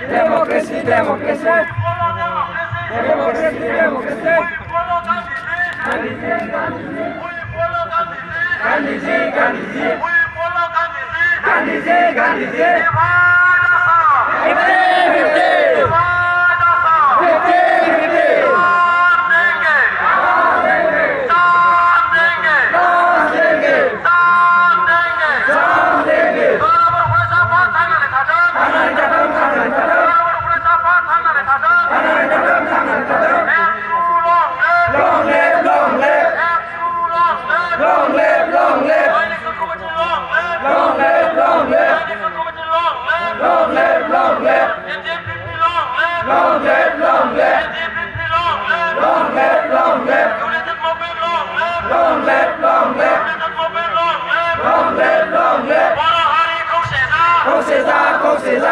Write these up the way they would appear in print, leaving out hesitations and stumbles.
Democracy, democracy. Democracy, democracy. Gandhi ji, Gandhi ji. Gandhi ji, Gandhi ji. 恭喜他！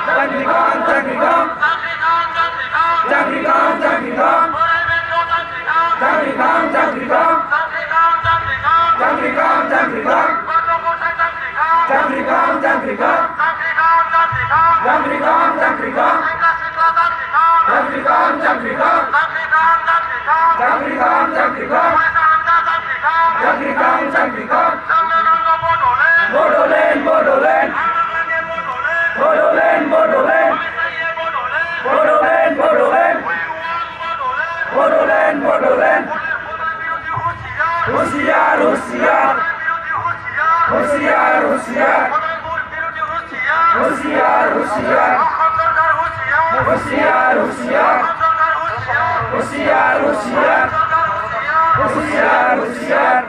张立刚，张立刚，张立刚，张立刚，张立刚，张立刚，张立刚，张立刚，张立刚，张立刚，张立刚，张立刚，张立刚，张立刚，张立刚，张立刚，张立刚，张立刚，张立刚。Bodoland, Bodoland, Bodoland, Bodoland, Bodoland, Bodoland, Bodoland, Bodoland, Hoşiyar, hoşiyar, hoşiyar, hoşiyar, hoşiyar, hoşiyar, hoşiyar, hoşiyar, hoşiyar, hoşiyar, hoşiyar, hoşiyar.